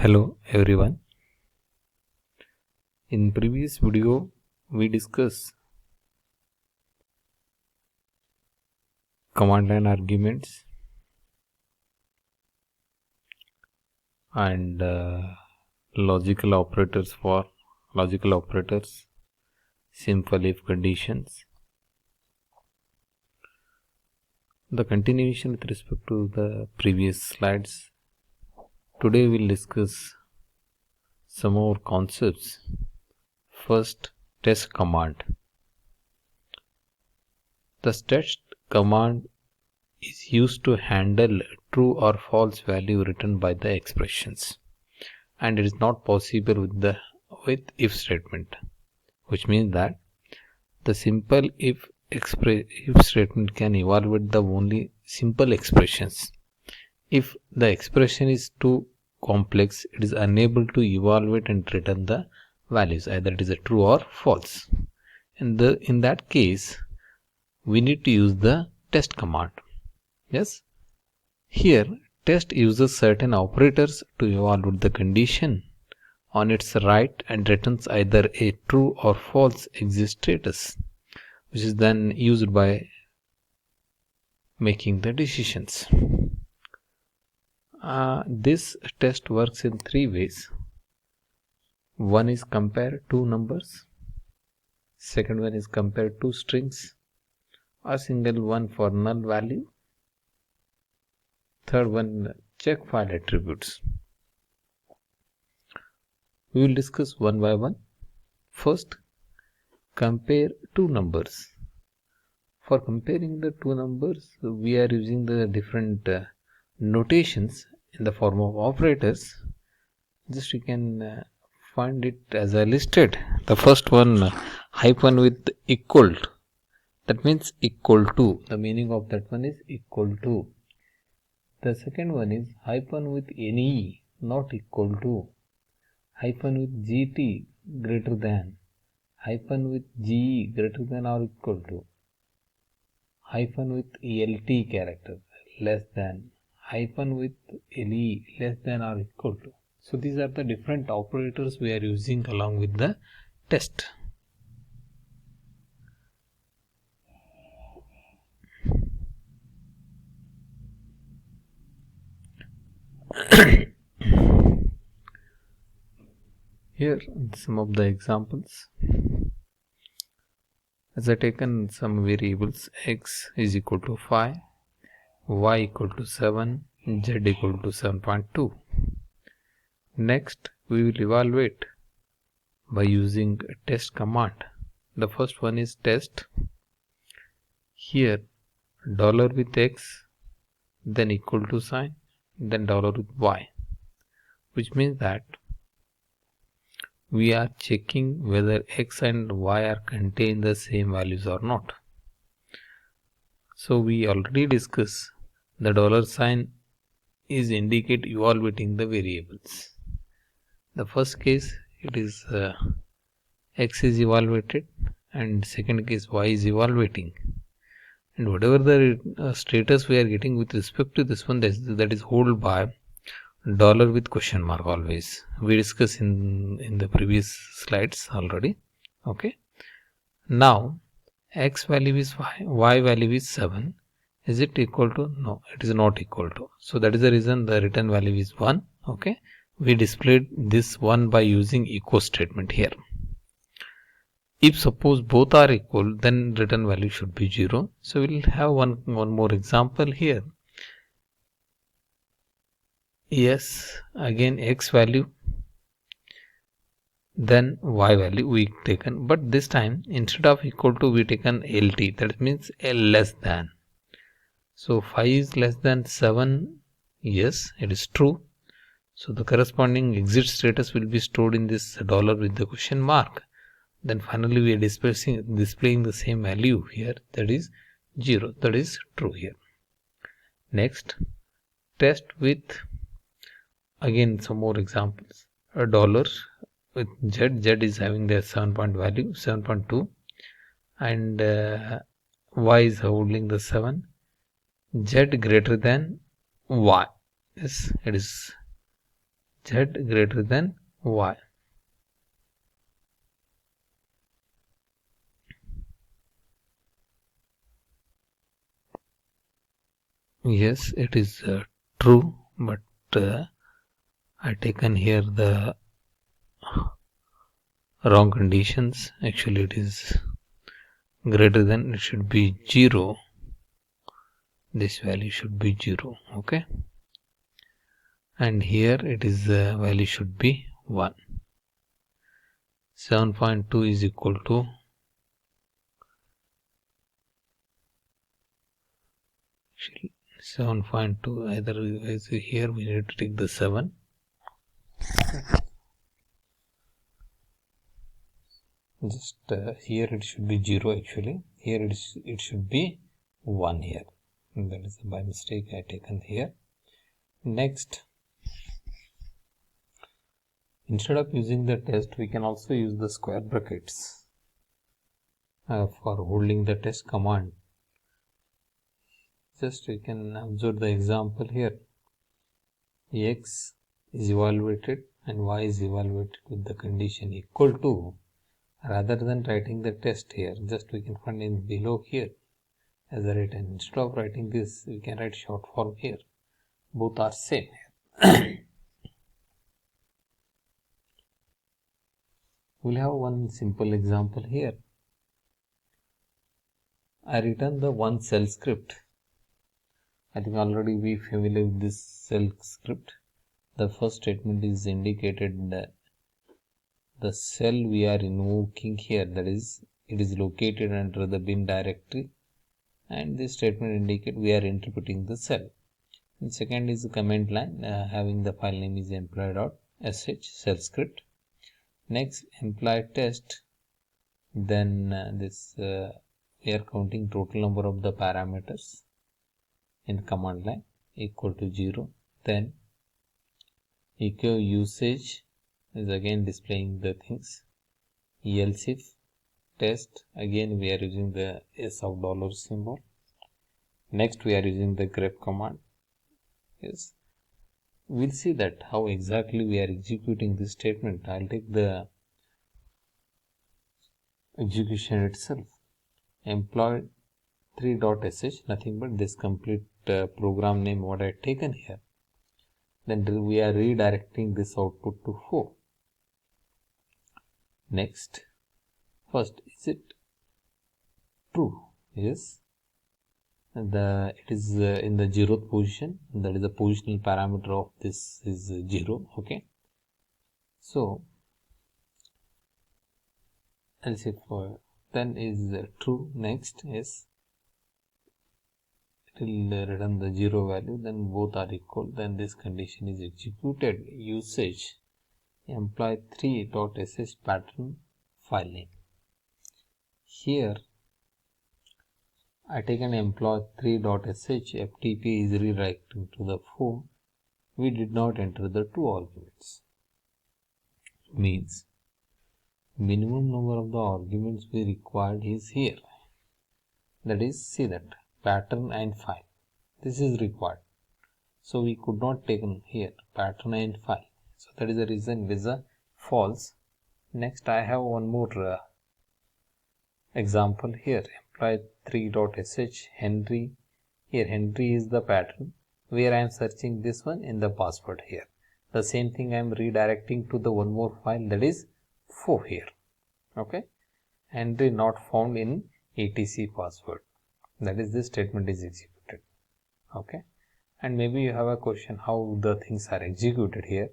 Hello everyone. In previous video we discussed command line arguments and logical operators, simple if conditions. The continuation with respect to the previous slides. Today we'll discuss some more concepts. First, test command. The test command is used to handle true or false value written by the expressions, and it is not possible with if statement, which means that the simple if statement can evaluate the only simple expressions. If the expression is too complex, it is unable to evaluate and return the values, either it is a true or false. In that case, we need to use the test command. Yes, here test uses certain operators to evaluate the condition on its right and returns either a true or false exit status, which is then used by making the decisions. This test works in three ways. One is compare two numbers, second one is compare two strings, a single one for null value, third one check file attributes. We will discuss one by one. First, compare two numbers. For comparing the two numbers, we are using the different notations in the form of operators. Just you can find it as I listed. The first one, hyphen with equal, that means equal to. The meaning of that one is equal to. The second one is hyphen with NE, not equal to. Hyphen with GT, greater than. Hyphen with GE, greater than or equal to. Hyphen with ELT character, less than. Hyphen with LE, less than or equal to. So these are the different operators we are using along with the test. Here some of the examples. As I taken some variables, x is equal to 5, y equal to 7, z equal to 7.2. Next, we will evaluate by using a test command. The first one is test. Here, dollar with x, then equal to sign, then dollar with y, which means that we are checking whether x and y are contain the same values or not. So we already discussed the dollar sign is indicate evaluating the variables. The first case it is x is evaluated, and second case y is evaluating, and whatever the status we are getting with respect to this one, that is hold by dollar with question mark always. We discussed in the previous slides already. Okay, now x value is 5, y value is 7. Is it equal to? No, it is not equal to. So that is the reason the return value is 1. Okay, we displayed this one by using echo statement here. If suppose both are equal, then return value should be 0. So we will have one more example here. Yes, again x value, then y value we taken, but this time instead of equal to we taken LT, that means L less than. So 5 is less than 7. Yes, it is true. So the corresponding exit status will be stored in this dollar with the question mark. Then finally we are displaying the same value here, that is 0. That is true here. Next, test with again some more examples. A dollar with z is having the 7 point value 7.2, and y is holding the 7. Z greater than y. Yes, it is z greater than y. Yes, it is true, but I taken here the wrong conditions. Actually, it is greater than, it should be 0. This value should be 0. Okay, and here it is value should be 1. 7.2 is equal to 7.2. Either here we need to take the 7. Just here it should be 0 actually. Here it should be 1 here. And that is by mistake I taken here. Next, instead of using the test, we can also use the square brackets for holding the test command. Just we can observe the example here. X is evaluated and y is evaluated with the condition equal to. Rather than writing the test here, just we can find in below here as a written. Instead of writing this, we can write short form here. Both are same here. We'll have one simple example here. I written the one cell script. I think already we familiar with this cell script. The first statement is indicated that the cell we are invoking here, that is, it is located under the bin directory, and this statement indicate we are interpreting the cell. And second is the command line having the file name is employee.sh cell script. Next, employee test, then we are counting total number of the parameters in command line equal to 0. Then echo usage is again displaying the things. Else if test, again we are using the S of dollar symbol. Next we are using the grep command. Yes, we'll see that how exactly we are executing this statement. I'll take the execution itself. Employee 3.sh, nothing but this complete program name what I taken here. Then we are redirecting this output to 4. Next, first, is it true? Yes, it is in the 0th position. That is the positional parameter of this is 0. Okay, so else if then is true. Next is it will return the 0 value, then both are equal, then this condition is executed. Usage employee 3.sh pattern file name. Here I take an employee 3.sh FTP is redirecting to the 4. We did not enter the 2 arguments. Means minimum number of the arguments we required is here. That is, see that pattern and file. This is required. So we could not take here pattern and file. So that is the reason with the false. Next I have one more example here. Employee 3.sh Henry. Here Henry is the pattern where I am searching this one in the password here. The same thing I am redirecting to the one more file, that is 4 here. Okay, Henry not found in etc password. That is this statement is executed. Okay, and maybe you have a question how the things are executed here.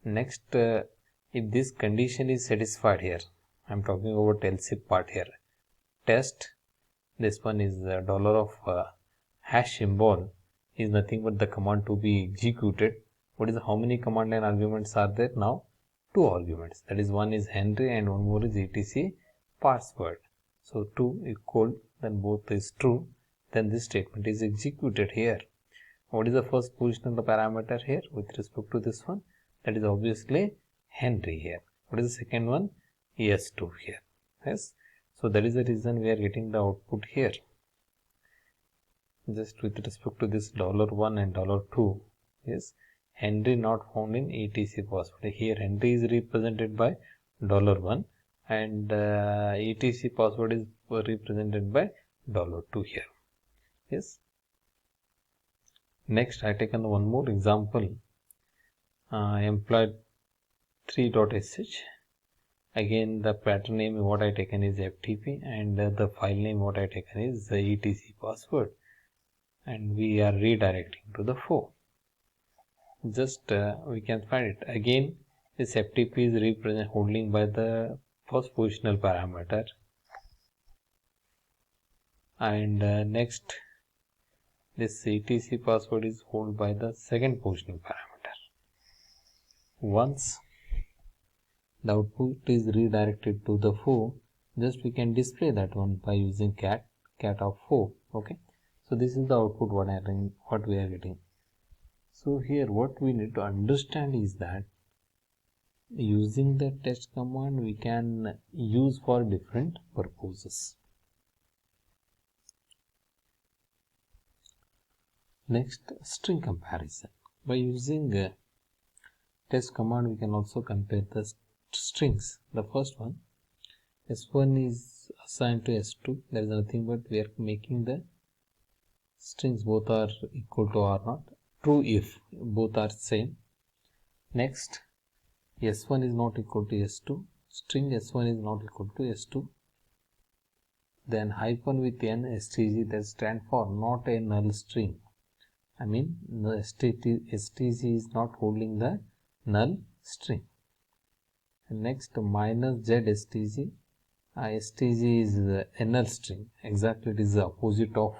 Next, if this condition is satisfied here, I am talking about else if part here. Test, this one is the dollar of hash symbol is nothing but the command to be executed. What is how many command line arguments are there now? 2 arguments. That is, one is Henry and one more is etc password. So 2 equal, then both is true. Then this statement is executed here. What is the first position of the parameter here with respect to this one? That is obviously Henry here. What is the second one? S2 here. Yes. So that is the reason we are getting the output here. Just with respect to this $1 and $2. Yes. Henry not found in etc password. Here Henry is represented by $1 and etc password is represented by $2 here. Yes. Next I taken one more example, employed 3.sh. Again the pattern name what I taken is FTP and the file name what I taken is the etc password, and we are redirecting to the 4. Just we can find it again. This FTP is represented holding by the first positional parameter, and next this etc password is held by the second positional parameter. Once the output is redirected to the 4, just we can display that one by using cat of 4. Okay, so this is the output what we are getting. So here what we need to understand is that using the test command we can use for different purposes. Next, string comparison. By using test command we can also compare the strings. The first one, S1 is assigned to S2. There is nothing but we are making the strings both are equal to or not. True if both are same. Next, S1 is not equal to S2. String S1 is not equal to S2. Then hyphen with n stg, that stands for not a null string. I mean the stg is not holding the null string. And next, minus z stg. Stg is a null string. Exactly, it is the opposite of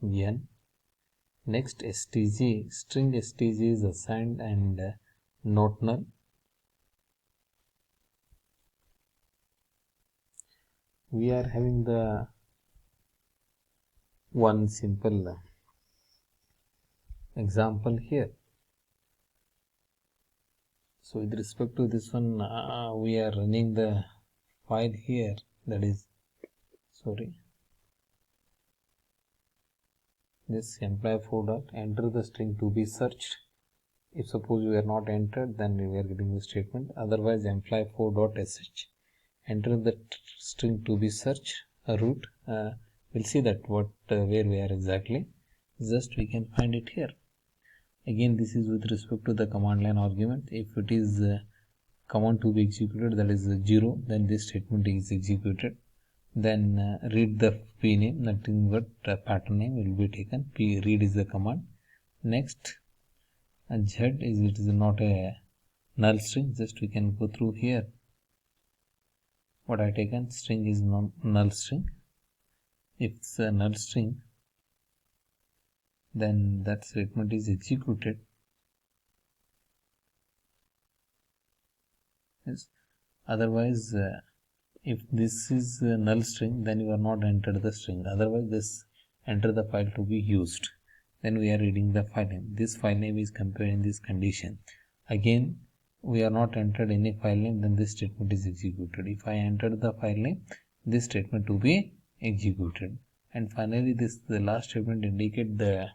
n. Next, stg, string stg is assigned and not null. We are having the one simple example here. So with respect to this one, we are running the file here, that is, this employee4 dot enter the string to be searched. If suppose we are not entered, then we are getting the statement. Otherwise, employee4 dot sh enter the string to be searched root. We'll see that where we are exactly. Just we can find it here. Again, this is with respect to the command line argument. If it is command to be executed, that is 0, then this statement is executed. Then read the p name, nothing but pattern name will be taken. P read is the command. Next, z is it is not a null string. Just we can go through here. What I taken string is non null string. If it's a null string, then that statement is executed. Yes. Otherwise, if this is a null string, then you are not entered the string. Otherwise, this enter the file to be used. Then we are reading the file name. This file name is compared in this condition. Again, we are not entered any file name, then this statement is executed. If I entered the file name, this statement to be executed. And finally, the last statement indicate the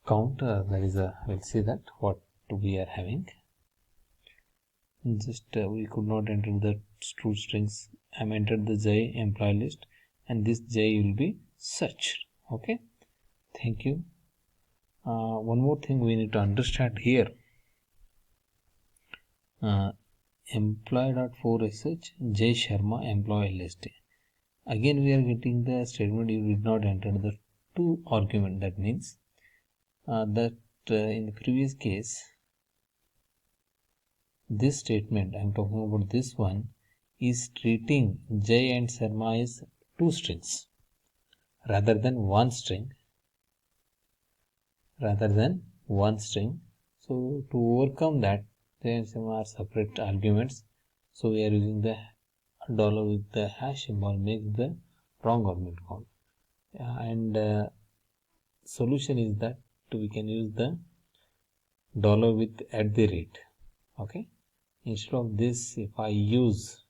count. That is we'll see that what we are having. Just we could not enter the true strings. I am entered the j employee list, and this j will be searched. Okay, thank you. One more thing we need to understand here. Employee.4sh j Sharma employee list. Again, we are getting the statement you did not enter the two argument. That means that in the previous case, this statement I am talking about, this one is treating J and Sharma as two strings rather than one string. So to overcome that, J and Sharma are separate arguments. So we are using the dollar with the hash symbol, make the wrong argument count. And solution is that we can use the dollar with @ Okay, instead of this, if I use